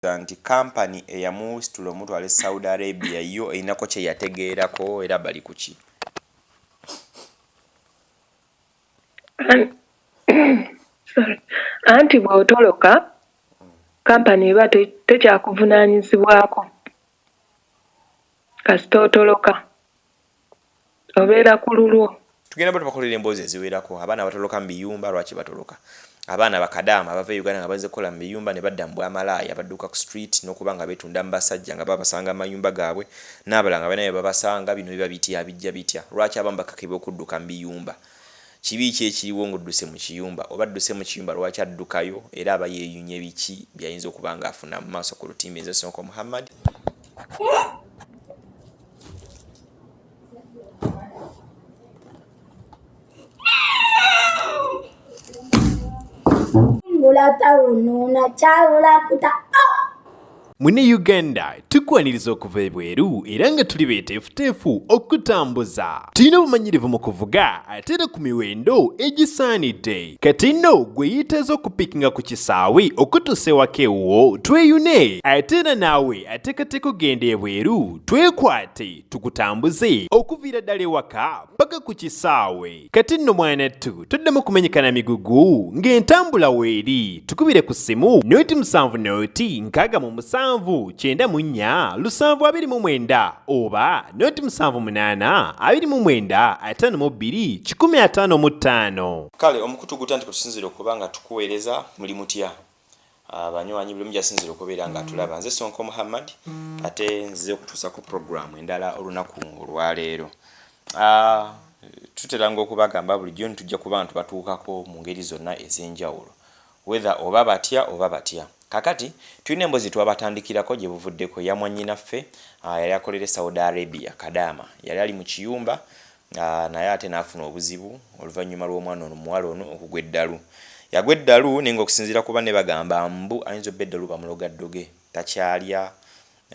nti company eyamusitula omutwala Saudi Arabia yo einako kye yategeerako era bali kuki. Sorry. Anti bw'otoloka company eba tekyakuvunaanyizibwako kasita otoloka obeera ku lulwo. Tugenda bwe tubakolera emboozi eziwerako abaana batoloka mu biyumba lwaki batoloka. Abaana ba Kadaama abava Uganda nga bazze kukola mu biyumba ne badda mu bwamalaaya badduka ku street n'okuba nga beetunda mu basajja nga babasanga mu mayumba gaabwe n'abalala nga banaye babasanga bino biba bitya bijja bitya. Lwaki abamu bakakibwa okudduka mu biyumba? Kibi ki ekiriwo ng'odduse mu kiyumba oba adduse mu kiyumba lwaki addukayo era aba yeeyunye biki byayinza okuba ng'afuna mu maaso ku lutimbe nze Sonko Muhammad. Mune Uganda tukwaniriza okuva ebweru era nga tuli beeteefuteefu okutambuza. Tulina obumanyirivu mu kuvuga ate era ku miwendo egisaanidde. Kati nno gwe yeetaaza okupikinga ku kisaawe okutuusa ewaka ewuwo tweyune ate era naawe ateekateeka ogenda ebweru twekwate tukutambuze okuviira ddala ewaka paka ku kisaawe. Kati nno mwanattu toddamu kumenyekana migugu ng'entambula weeri tukubire ku ssimu noti 7 noti 67 94 729 oba noti 78 29 52 155. Kale omukutu gutandika tusinzira okuba nga tukuweereza muli mutya abanywanyi buli mujasinzira okubeera nga tulaba nze Sonko Muhammad ate nzize okutuusa ku programu endala olunaku olwaleero. Tuteranga okubagamba bulijjo tujja kuba nga tubatuukako mu ngeri zonna ez'enjawulo whether oba batya oba batya. Kakati tulina emboozi twabatandikirako gye buvuddeko ya mwannyinaffe yali akolera Saudi Arabia Kadaama yali ali mu kiyumba naye ate n'afuna obuzibu oluvannyuma lw'omwana ono muwala ono okugwa Eddalu. Yagwa Eddalu naye ng'okusinziira kuba ne bagamba mbu ayinza obba Eddalu bamulogaddoge takyalya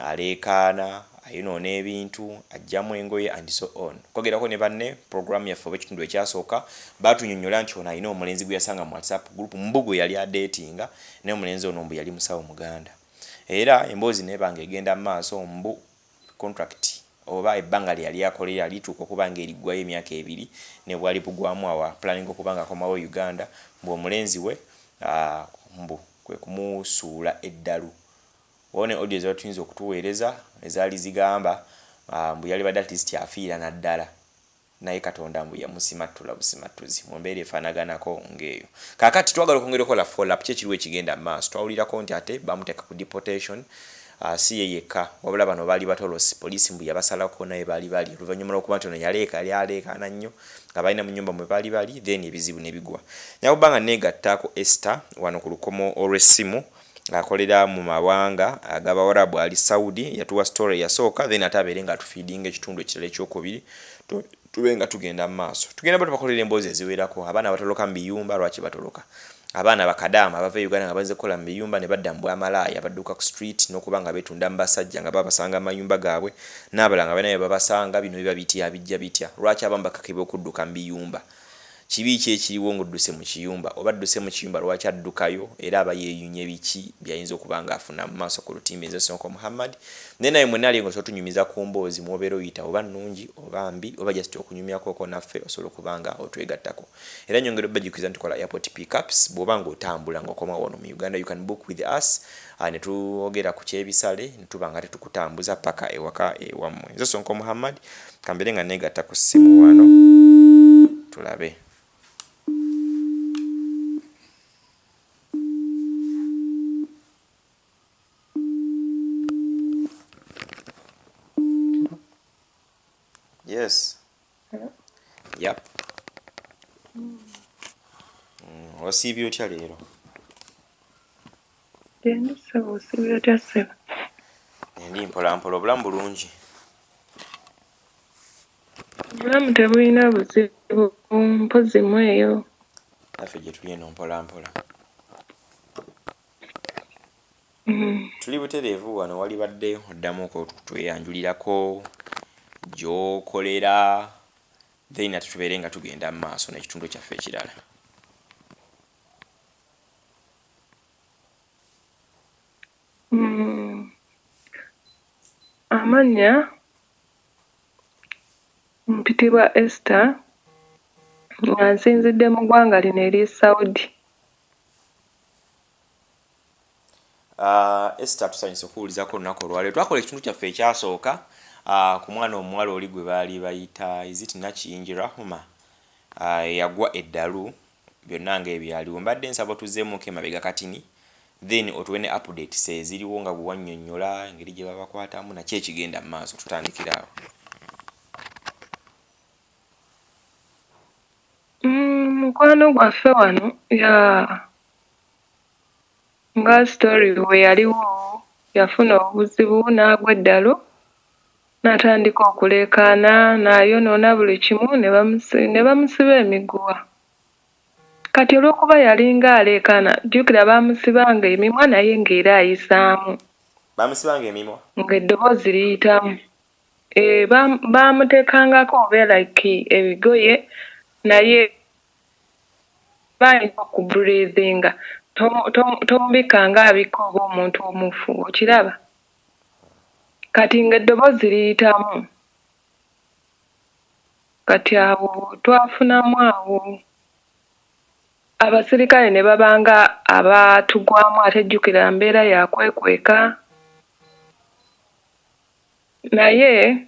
aleekaana ayonoona ebintu ajjamu engoye and so on. Kwogerako ne banne programu yaffe oba ekitundu ekyasooka baatunyonnyola nti ono alina omulenzi gwe yasanga mu WhatsApp group mbu gwe yali adeetinga naye omulenzi ono mbu yali musawo Muganda. Era emboozi nebanga egenda mu maaso mbu contract oba ebbanga lye yali akolera lituuka okuba nga eriggwayo emyaka 2 ne bwali bugwamu awa planning okuba nga akomawo Uganda mbu omulenzi we mbu kwe kumusuula Eddalu. One audio za tuyinza okutuweereza ezaali zigamba mbu yali badde artist afiira naddala naye Katonda mbu yamusimattula busimattuzi mu mbeera efaanaganako ng'eyo. Kaakati twagala okwongera okukola follow-up ki ekiriwo ekigenda mu maaso. Twawulirako nti ate bamuteeka ku deportation si ye yekka wabula bano baali batolosi poliisi mbu yabasalako naye baali bali oluvannyuma lw'okuba nti ono yaleekaana nnyo nga balina mu nnyumba mwe baali bali then ebizibu ne bigwa. Nyakuba nga neegattaako Esther wano ku lukomo olw'essimu akolera mu mawanga ag'Abawarabu ali Saudi yatuwa story yasooka then ate abeere nga atufiidinga ekitundu ekirala ekyokubiri tube nga tugenda mu maaso. Tugenda bwe tubakolera emboozi eziwerako abaana batoloka mu biyumba lwaki batoloka. Abaana ba Kadaama abava Uganda nga bazze kukola mu biyumba ne badda mu bwamalaaya badduka ku street n'okuba nga beetunda mu basajja nga babasanga mu mayumba gaabwe n'abalala nga banaye babasanga bino biba bitya bijja bitya. Lwaki abamu bakakibwa okudduka mu biyumba? Kibi ki ekiriwo ng'odduse mu kiyumba oba adduse mu kiyumba lwaki addukayo era aba yeeyunye biki byayinza okuba ng'afuna mu maaso ku lutimbe nze Sonko Muhammad. Naye naye mwenna ali ng'otunyumiza ku mboozi mw'obeera oyita oba nnungi oba mbi oba just okunyumyako naffe osobola okuba nga otwegattako. Era nyongera obbajjukiza nti tukola airport pickups bw'oba ng'otambula ng'okoma wano mu Uganda you can book with us ne twogera ku kyebisale ne tuba nga tetukutambuza paka ewaka ewammwe. Nze Sonko Muhammad kambeere nga neegatta ku ssimu wano tulabe. Yes. Yep. Wasiibye otya leero? Wasiibye otya ssebo? Ndi mpolampola obulamu bulungi. Obulamu tebulina buzibu mpozi mweyo. Naffe gye tuli eno mpolampola. Tuli butereevu wano wali badde oddamu okutweyanjulirako gy'okolera then ate tubeere nga tugenda mu maaso n'ekitundu kyaffe ekirala. Amannya mpitibwa Esther nga nsinzidde mu ggwanga lino eri Saudi. Esther tusanyusa okuwulizako olunaku olwaleero. Twakola ekitundu kyaffe ekyasooka ku mwana omuwala oli gwe baali bayita iziti Nakiyingi Rahuma eyagwa Eddalu, byonna ng'ebyaliwo. Mbadde nsaba tuzzeemuko emabega katini, then otuwe ne updates eziriwo nga bwe wannyonnyola engeri gye babakwatamu nakyo ekigenda mu maaso. Tutandikira awo. Mukwano gwaffe wano nga story we yaliwo yafuna obuzibu n'agwa Eddalu n'atandika okuleekaana n'ayonoona buli kimu ne bamusiba emiguwa. Kati olw'okuba yalinga aleekaana, jjukira baamusibanga emimwa naye ng'era ayisaamu. Bamusibanga emimwa? Ng'eddoboozi liyitamu. Baamuteekangako oba like ebigoye naye bayinza okubreathinga. Tomubika ng'abika oba omuntu omufu, okiraba? Kati ng'eddoboozi liyitamu. Kati awo twafunamu awo abasirikale ne babanga abatugwamu, ate jjukira mbeera yakwekweka. Naye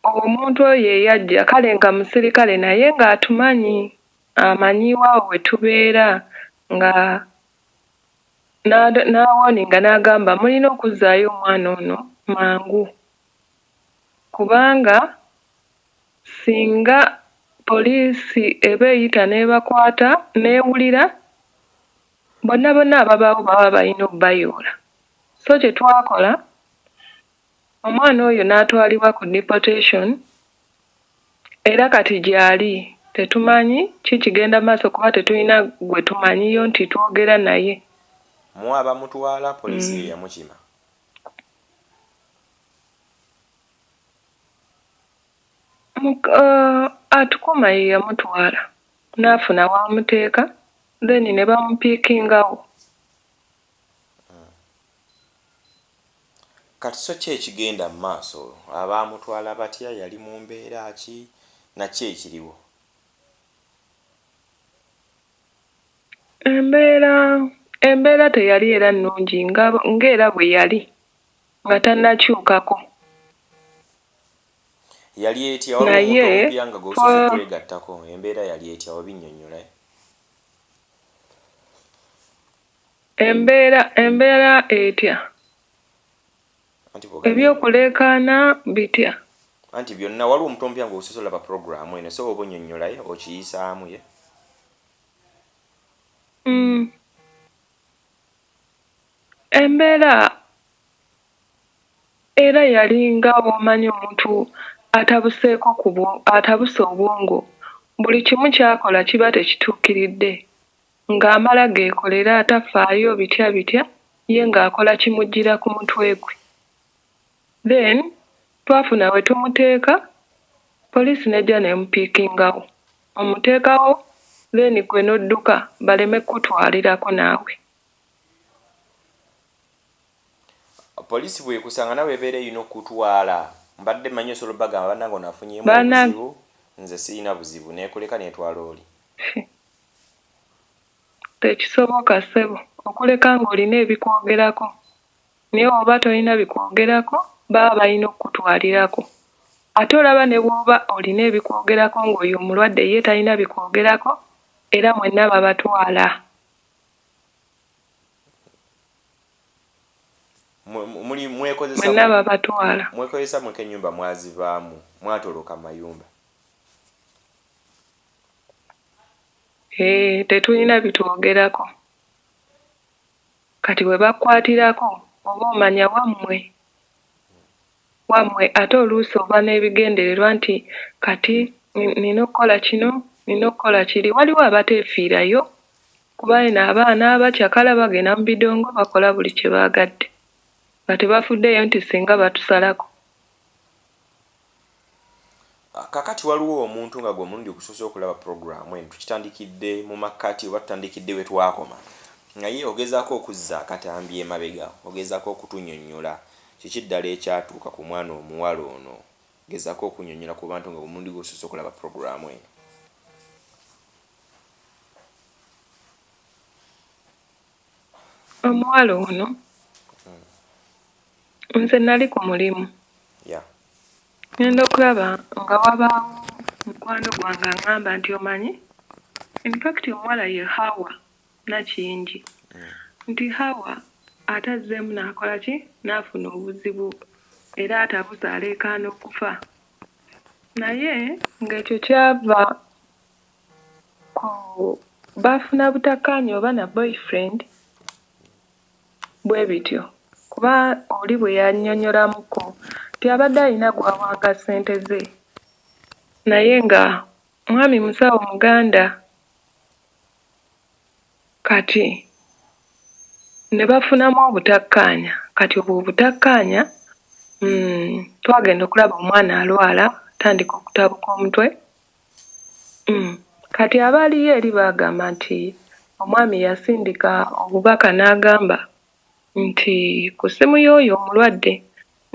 omuntu oyo eyajja kale nga musirikale naye ng'atumanyi, amanyiiwawo we tubeera, nga n'awoninga n'agamba mulina okuzzaayo omwana ono mangu, kubanga singa poliisi eba eyita n'ebakwata n'ewulira, bonna ababaawo baba balina okubayoola. So kye twakola, omwana oyo n'atwalibwa ku deprtation, era kati gy'ali tetumanyi kikigenda maaso kuba tetulina gwe tumanyiyo nti twogera naye. Mwaba mutwala poliisi ye yamukima? Atukuma ye yamutwala n'afuna w'amuteeka, then ne bamupiikingawo. Kati so ki ekigenda mu maaso? Abaamutwala batya? Yali mu mbeera ki? Nakyo ekiriwo? Embeera teyali era nnungi ng'era bwe yali nga tannakyukako. Yali etya? Waliwo omuntu omupya nga gw'osoose kwegattako, embeera yali etya? Obinnyonnyola. Embeera etya? Ebyokuleekaana bitya? Anti byonna waliwo omuntu omupya nga ososola pa programu eno, so oba onnyonnyolayo okiyisaamu ye. Embeera era yalinga bw'omanyi omuntu atabuse obwongo, buli kimu ky'akola kiba tekituukiridde, ng'amala geekolera atafaayo bitya ye ng'akola kimujjira ku mutwe gwe. Then twafuna we tumuteeka, poliisi nejja nemupiikingawo, omuteekawo, then gwe n'odduka baleme kutwalirako naawe. Poliisi bwekusanga nawe ebeera erina okutwala, mbadde manyi osobola bagamba bannange onaafunyeemu obuzibu, nze sirina buzibu, neekuleka neetwala oli. Tekisoboka ssebo, okuleka ng'olina ebikwogerako, naye oba tolina bikwogerako baba balina okutwalirako. Ate olaba ne bw'oba olina ebikwogerako ng'oyo omulwadde ye talina bikwogerako, era mwenna babatwala. Mwenna babatwala. Mwekozesa mweka ennyumba mwazivaamu, mwatoloka mayumba. Tetulina bitwogerako. Kati bwe bakwatirako oba omanya wammwe ate oluusi oba n'ebigendererwa nti kati nina okukola kino, nina okukola kiri. Waliwo abateefiirayo kuba eno abaana abakyakala bagenda mu bidongo bakola buli kye baagadde nga tebafuddeyo nti singa batusalako. Kakati waliwo omuntu nga gwe mulundi okusoose okulaba programu eno, tukitandikidde mu makkati oba tutandikidde we twakoma, naye ogezaako okuzza akatambi emabega, ogezaako okutunnyonnyola kiki ddala ekyatuuka ku mwana omuwala ono gezaako okunnyonnyola ku bantu nga omulundi gw'osoose okulaba puroguraamu eno. Omuwala ono nze nali ku mulimu ngenda okulaba nga wabaawo mukwano gwange aŋŋamba nti omanyi in fact omuwala ye Hawa Nakiyingi nti Hawa atazzeemu n'akola ki n'afuna obuzibu era atabuze aleekaana okufa naye ng'ekyo kyava ku baafuna butakkaanya oba na boyfriend bwe bityo kuba oli bwe yannyonnyolamuko nti abadde alina gw'awanga ssente ze naye nga mwami musawo muganda kati ne bafunamu obutakkaanya kati obwo obutakkaanya twagenda okulaba omwana alwala tandika okutabuka omutwe kati abaaliyo eri baagamba nti omwami yasindika obubaka n'agamba nti ku ssimu y'oyo omulwadde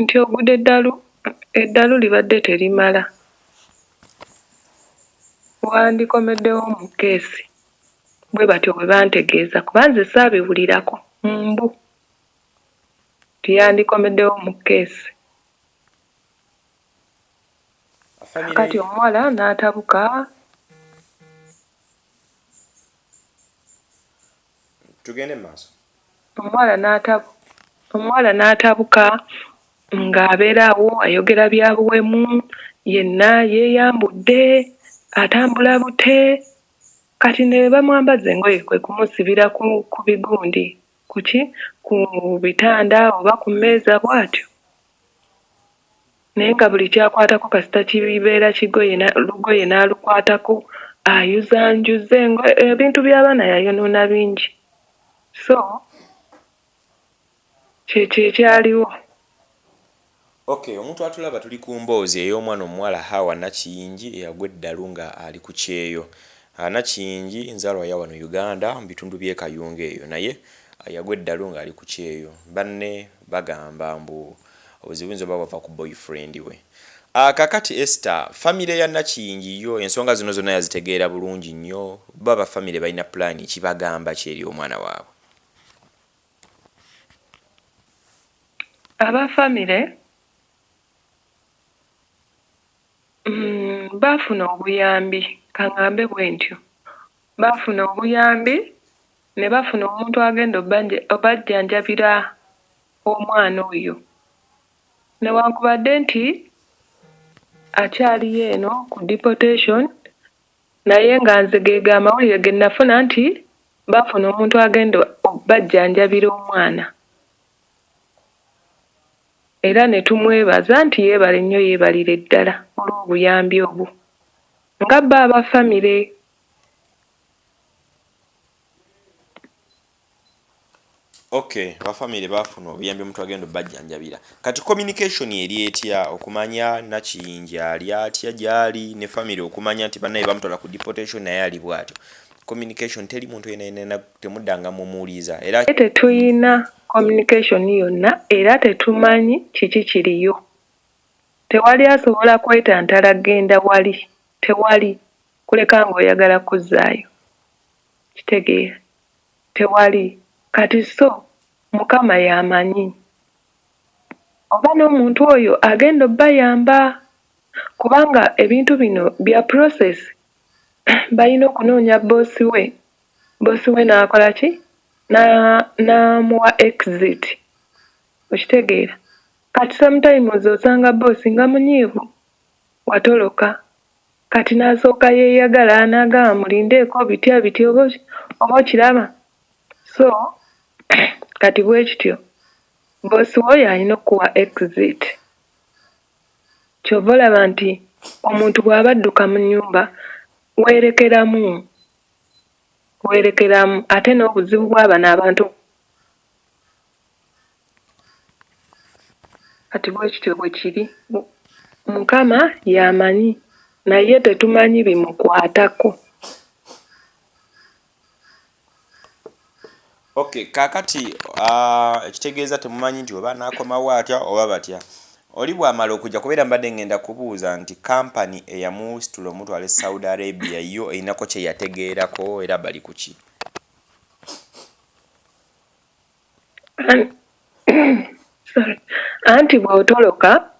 nti ogudde eddalu libadde terimala wandikomeddewo mu keesi bwe batyo bwe bantegeeza kuba nze saabiwulirako mbu tiyandikomeddewo mu keesi kati omuwala n'atabuka tugende maaso omuwala n'atabuka ng'abeera awo ayogera bya buwemu yenna yeeyambudde atambula bute kati ne bamwambaza engoye kwe kumusibira ku bigundi ku bitanda oba ku mmeeza bw'atyo naye nga buli kyakwatako kasita kibeera lugoye n'alukwatako ayuzanjuze ebintu by'abaana yayonoona bingi so kyekyo ekyaliwo. Okay, omuntu atulaba tuli ku mboozi ey'omwana omuwala Hawa Nakiyingi eyagwa Eddalu nga ali ku kyeyo. Nakiyingi nzaalwa ya wano Uganda mu bitundu by'e Kayunga eyo naye yagwa Eddalu nga ali ku kyeyo. Banne bagamba mbu obuzibu nzo bava ku boyfriend we. Kakati Esther, family ya Nakiyingi yo ensonga zino zonna yazitegeera bulungi nnyo. Baba family balina plan kibagamba kyeri omwana waabwe. Aba family baafuna obuyambi kaŋŋambe bwe ntyo baafuna obuyambi ne bafuna omuntu agenda obajjanjabira omwana oyo newankubadde nti akyaliyo eno ku deportation naye nga nze geega amawulire ge nafuna nti baafuna omuntu agenda obajjanjabira omwana era ne tumwebaza nti yeebale nnyo yeebalire ddala olw'obuyambi obwo nga bba aba famire. Okay, bafamily bafuna obuyambi omuntu agenda obajjanjabira. Kati communication eri etya okumanya Nakiyingi ali atya gyali ne family okumanya nti bannaye bamutwala ku deportation naye ali bw'atyo. Communication teri muntu yenna temuddanga mumuuliza era tetuyina communication yonna era tetumanyi kiki kiriyo. Tewali asobola kwetantala genda wali tewali kuleka ng'oyagala kuzzaayo kitegeera tewali kati so Mukama y'amanyi oba n'omuntu oyo agenda obbayamba kubanga ebintu bino bya process balina okunoonya boosi we n'akola ki n'amuwa exit okitegeera kati sometimes osanga boosi nga munyiivu watoloka kati n'asooka yeeyagala n'agamba mulindeeko bitya oba okiraba so kati bwe kityo boosi oyo alina okuwa exit kyova olaba nti omuntu bw'aba adduka mu nnyumba weerekeramu ate n'obuzibu bw'abano abantu kati bwe kityo bwe kiri Mukama y'amanyi naye tetumanyi bimukwatako. Okay, kakati ekitegeeza temumanyi nti oba naakomawo atya oba batya. Oli bw'amala okujja kubeera mbadde ngenda kubuuza nti kampani eyamusitula omutwala e Saudi Arabia yo erinako kye yategeerako era bali ku ki? Anti bw'otoloka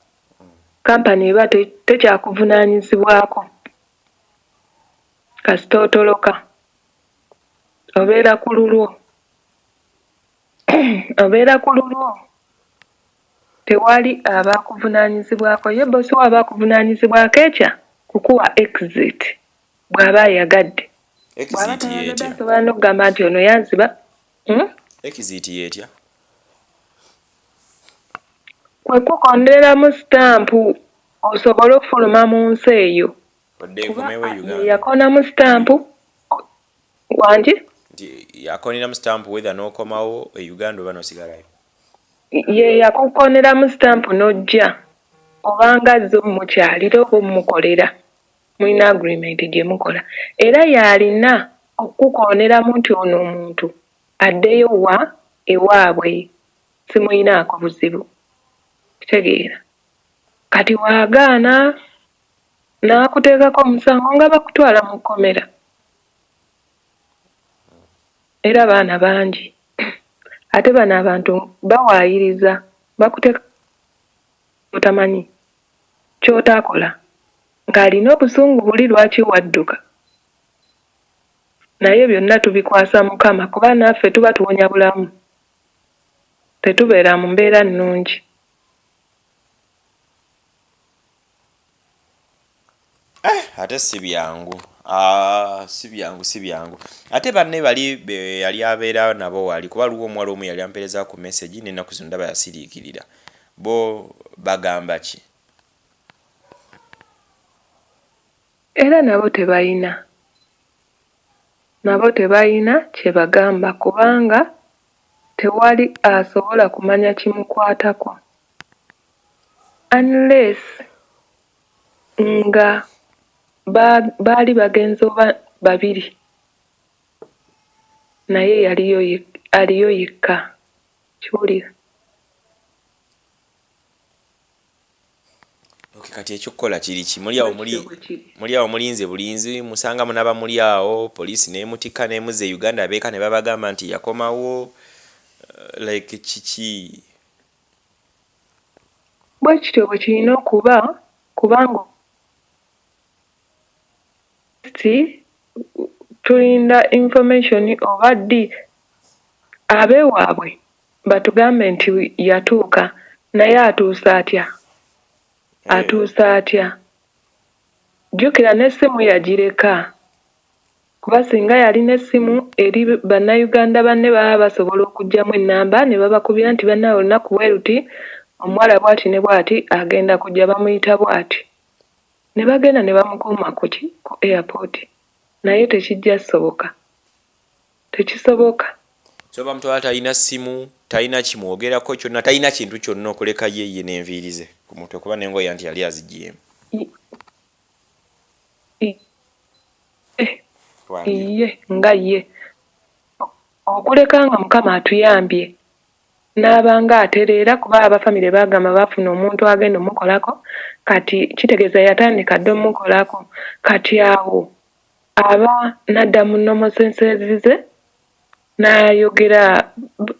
kampani eba tekyakuvunaanyizibwako kasita otoloka obeera ku lulwo tewali abakuvunaanyizibwako ye bosi wa abakuvunaanyizibwako ekya kukuwa exit bw'aba ayagadde. Exit yeetya? Asobola n'okugamba nti ono yanziba. Exit yeetya? Kwe kukonderamu sitampu osobole okufuluma mu nsi eyo. Odde nkomewo e Uganda. Yakonamu sitampu wangi? Nti yakoneramu sitampu whether n'okomawo e Uganda oba n'osigalayo. Ye yakukonderamu sitampu n'ojja obanga zo mukyalira oba mukolera mulina agreement gye mukola era yalina okukukonderamu nti ono omuntu addeyo ewaabwe simulinaako buzibu. Kitegeera kati waagaana n'akuteekako omusango nga bakutwala mu kkomera era baana bangi ate bano abantu bawaayiriza bakuteeka otamanyi ky'otaakola ng'alina obusungu buli lwaki wadduka naye byonna tubikwasa Mukama kuba naffe tuba tuwonya bulamu tetubeera mu mbeera nnungi. Ate si byangu si byangu ate banne bali yali abeera nabo wali kuba luwo omuwala omu yali ampeereza ku message n'ennaku zino ndaba yasiriikirira bo bagamba ki? Era nabo tebalina kye bagamba kubanga tewali asobola kumanya kimukwatako unless nga baali bagenzi oba babiri naye aliyo yekka kiwulira. Okay, kati ekyokukola kiri ki? Muli awo mulinze bulinzi musanga munaba muli awo poliisi n'emutikka n'emuzza e Uganda abeeka ne babagamba nti yakomawo like kiki? Bwe kityo bwe kirina okuba kubanga tulinda information oba ddi abeewaabwe batugambe nti yatuuka naye atuusa atya? Jjukira n'essimu yagireka kuba singa yalina essimu eri bannayuganda banne baba basobola okuggyamu ennamba ne babakubira nti bannawe olunaku bwe luti omuwala bw'ati ne bw'ati agenda kujja bamuyita bw'ati ne bagenda ne bamukuuma ku airport naye tekisoboka. So bamutwala talina ssimu, talina kimwogerako kyonna, talina kintu kyonna okuleka ye n'enviirize ku mutwe kuba n'engoye nti yali aziggyemu. Iye nga ye okuleka nga Mukama atuyambye n'abanga atereera kuba abafamire bagamba bafuna omuntu agenda omukolako kati kitegeeza yatandika dde omukolako kati awo aba nadda mu nnomo sensezize n'ayogera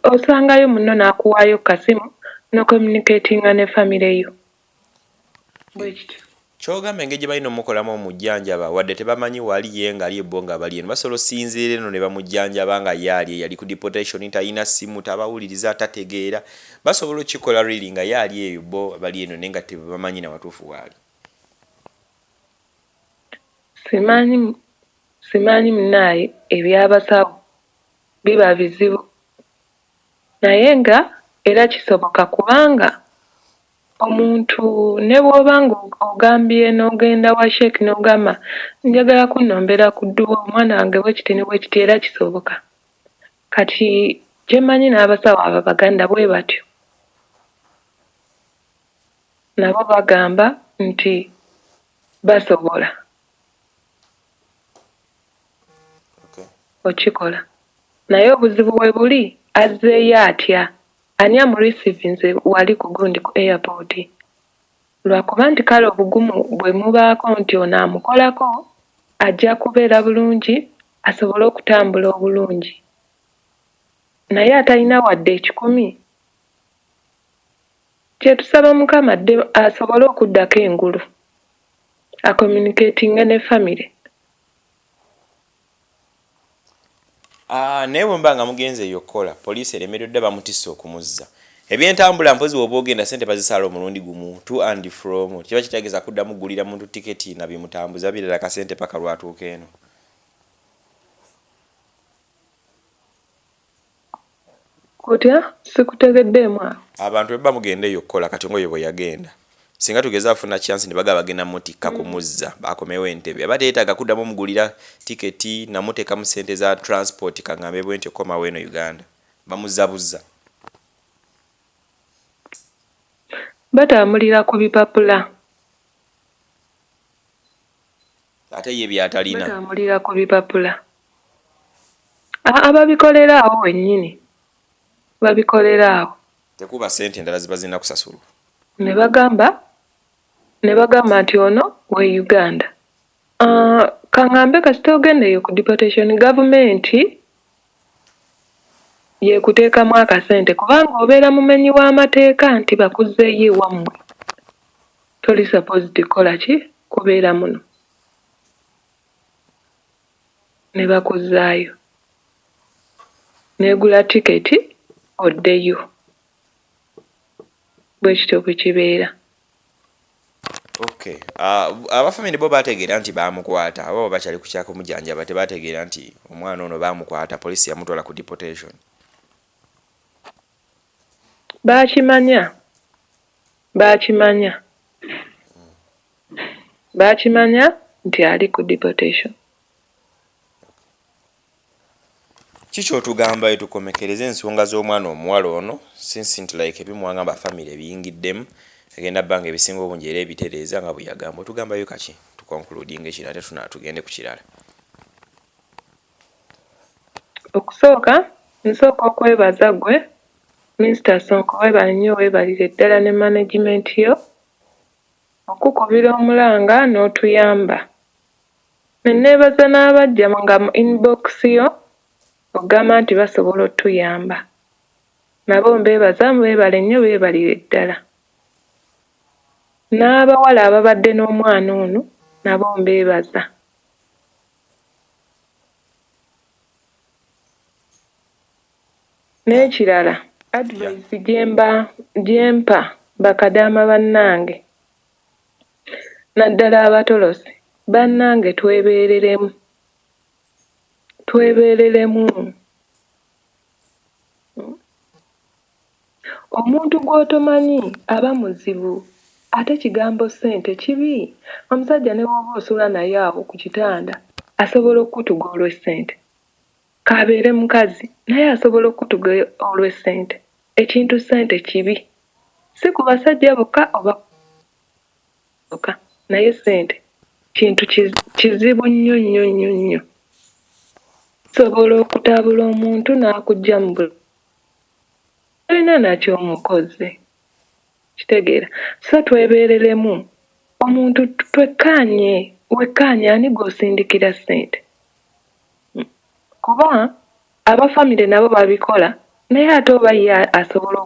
osangayo munno n'akuwaayo kasimu n'ocommunicatinga ne famire yo bwe kityo. Kyogamba engeri gye balina omukolamu omujjanjaba wadde tebamanyi wali ye ng'ali ebbo nga bali eno basobola osinziira eno ne bamujjanjaba nga yali ku deportation talina ssimu tabawuliriza tategeera basobola okikola really nga yali eyo bo bali eno naye nga tebamanyi na watuufu waali. Simanyi munaaye ebyabasawo biba bizibu naye nga era kisoboka kubanga omuntu ne bw'obanga ogambye n'ogenda wa sheeki n'ogamba njagala kunnombera ku dduwa omwana wange bwekiti ne bwekiti era kisoboka. Kati kyemanyi n'abasawo abo Baganda bwe batyo nabo bagamba nti basobola okikola naye obuzibu bwe buli azzeeyo atya ani amureceivinze wali ku gundi ku airport lwakuba nti kale obugumu bwe mubaako nti ono amukolako ajja kubeera bulungi asobole okutambula obulungi naye atalina wadde 10 kyetusaba mukama dde asobole okuddako engulu acommunicatinga ne family. Naye bwe mba nga mugenze eyo okukola poliisi eremeredde bamutisse okumuzza ebyentambula mpozi bw'oba ogenda ssente bazisaala omulundi gumu to and from kiba kitegeeza kuddamu gulira muntu tiketi na bimutambuza birala kasente paka lwatuuka eno. Kutya sikutegeddeemu abantu bwe bba mugenda eyo okukola kati ngoyo bwe yagenda singa tugeza afuna chance ne baga bagenda mutikka kumuzza bakomewo entebe aba teetaaga kuddamu omugulira tiketi namuteekamu ssente za transport kaŋŋambe bwe ntyo komawo eno Uganda bamuzzaabuzza. batambulira ku bipapula ate ye byatalina batambulira ku bipapula ababikolera awo wennyini babikolera awo tekuba ssente endala ziba zirina kusasulwa ne bagamba nti ono we Uganda kaŋŋambe kasita ogendeyo ku deportation gavumenti yekuteekamu akasente kubanga obeera mumenyi w'amateeka nti bakuzzeeyo ewammwe toli supposed kola ki kubeera muno ne bakuzzaayo neegula tiketi oddeyo bwe kityo bwe kibeera. Okay. Abafamily bo bategeera nti baamukwata abo bakyali ku kyakumujjanjaba tebategeera nti omwana ono baamukwata poliisi yamutwala ku deportation. Baakimanya nti ali ku deportation. Kiki otugamba tukomekereze ensonga z'omwana omuwala ono since nti like ebimuwangamba family ebiyingiddemu agenda bbanga ebisinga obungi era ebitereeza nga bwe yagamba otugambayo kaki tukonkludinga ekirala ate tugende ku kirala. Okusooka nsooka okwebaza gwe Mr. Sonko webale nnyo weebalire ddala ne management yo okukubira omulanga n'otuyamba ne neebaza n'abajja nga mu inbox yo ogamba nti basobola otuyamba nabo mbeebaza weebale nnyo weebalire ddala n'abawala ababadde n'omwana ono nabo mbeebaza. N'ekirala advice gyempa bakadaama bannange naddala abatolosi bannange twebeereremu omuntu gw'otomanyi aba muzibu ate kigambo ssente kibi omusajja ne bw'oba osula naye awo ku kitanda asobola okutuga olw'essente kabeere mukazi naye asobola okutuga olw'essente ekintu ssente kibi si ku basajja bokka oba bokka naye ssente kintu kizibu nnyo sobola okutabula omuntu n'akujja mu buli olina nakyo omukoze kitegeera so twebeereremu omuntu wekkaanye ani gw'osindikira ssente kuba abafamile nabo babikola naye ate oba ye asobola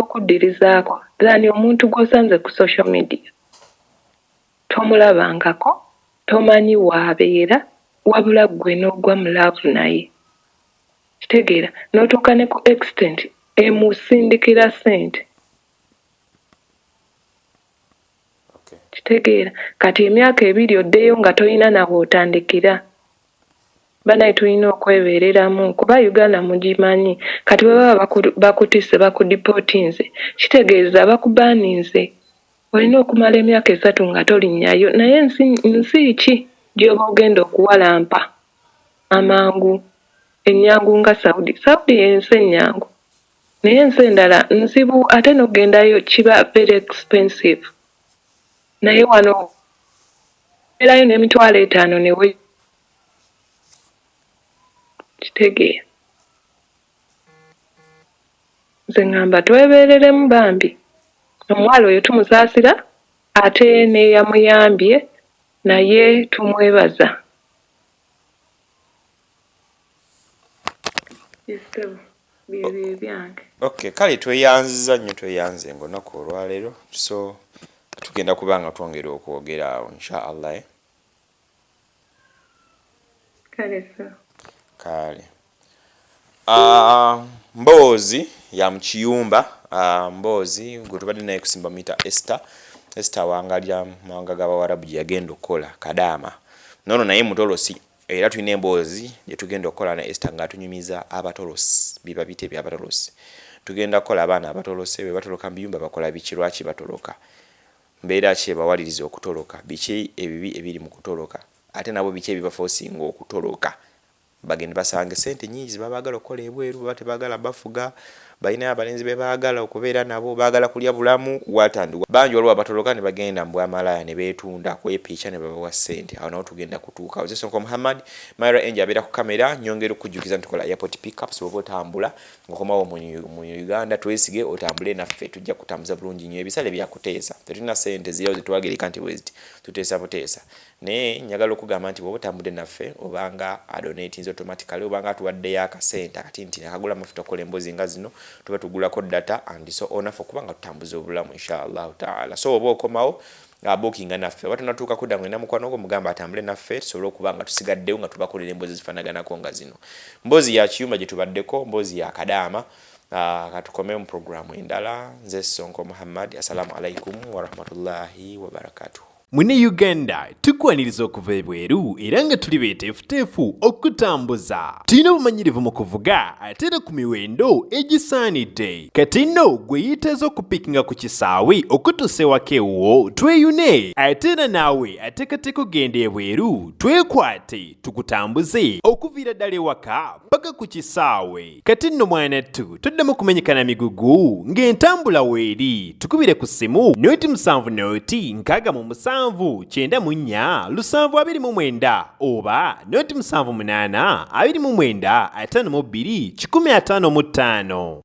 okuddirizaako lani omuntu gw'osanze ku social media tomulabangako tomanyi waabeera wabula ggwe n'ogwa mu laavu naye kitegeera n'otuuka ne ku extent emusindikira ssente kitegeera kati emyaka 2 oddeyo nga tolina nawe otandikira banaye tulina okwebeereramu kuba Uganda mugimanyi kati bwe baba bakutisse bakudipotinze kitegeeza bakubaaninze olina okumala emyaka 3 nga tolinnyayo naye nsi ki gy'oba ogenda okuwalampa amangu ennyangu nga Saudi y'ensi ennyangu naye ensi endala nzibu ate n'ogendayo kiba very expensive naye wano erayo n'emitwalo 5 newe kitegeera. Nze ngamba twebeereremu Bambi. Omuwala oyo tumusaasira ate ne yamuyambye naye tumwebaza. Byebyo byange. Okay, kale tweyanziza nnyo tweyanze ng'olunaku olwaleero, so tugenda kubanga twongera okwogera awo inshallah. Kale so. Kale. Mboozi ya mukiyumba, mboozi gwe tubadde naye kusimba mita Esther wangalya mawanga g'Abawarabu gye yagenda okukola Kadaama. Nono naye mutolosi era tulina emboozi gye tugenda okukola ne Esther ng'atunyumiza abatolosi, biba bite by'abatolosi. Tugenda kukola abaana abatolose bwe batoloka mu biyumba bakola biki, lwaki batoloka, mbeera ki ebawaliriza okutoloka, biki ebibi ebiri mu kutoloka, ate nabo biki ebibafoosinga okutoloka. Bagenda basanga sente nyingi babaagala okukola ebweru, baba tebaagala bafuga, balina abalenzi be baagala okubeera nabo, baagala kulya bulamu watandibwa. Bangi waliwo abatoloka ne bagenda mu bwamalaya ne beetunda kwepiica ne babawa ssente. Awo nawo tugenda kutuuka. Nze Sonko Muhammad, Myra Angel abeera ku kamera, nyongera okujjukiza nti tukola airport pickups bw'oba otambula ng'okomawo mu Uganda, twesige otambule naffe, tujja kutambuza bulungi nnyo. Ebisale byakuteesa, tetulina ssente ziriwo zetwagereka nti bweziti tuteesa buteesa. Naye njagala okugamba nti bw'oba otambudde naffe obanga adonatinze automatically obanga atuwaddeyo akasente akati nti akagula amafuta okukola emboozi nga zino tuba tugulako data and so on for kubanga tutambuza obulamu inshallah taala. So oba okomawo bookinga naffe oba tunatuuka kudda ng'olina mukwano gwo mugamba atambule naffe tusobole okuba nga tusigaddewo nga tubakolera emboozi zifaanaganako nga zino. Mboozi ya kiyumba gye tubaddeko, mboozi ya Kadaama. Katukomeye mu programu endala. Nze Sonko Muhammad, assalamu alaikum wa rahmatullahi wa barakatuh. Mune Uganda tukwaniriza okuva ebweru era nga tuli beeteefuteefu okutambuza. Tulina obumanyirivu mu kuvuga ate era ku miwendo egisaanidde. Kati nno gwe yeetaaza okupikinga ku kisaawe okutuusa ewaka ewuwo tweyune. Ate era naawe ateekateeka ogenda ebweru twekwate tukutambuze okuviira ddala ewaka paka ku kisaawe. Kati nno mwanattu toddamu kumenyekana migugu ng'entambula weeri. Tukubire ku ssimu noti 7 noti 6 94 729 oba noti 78 29 52 155.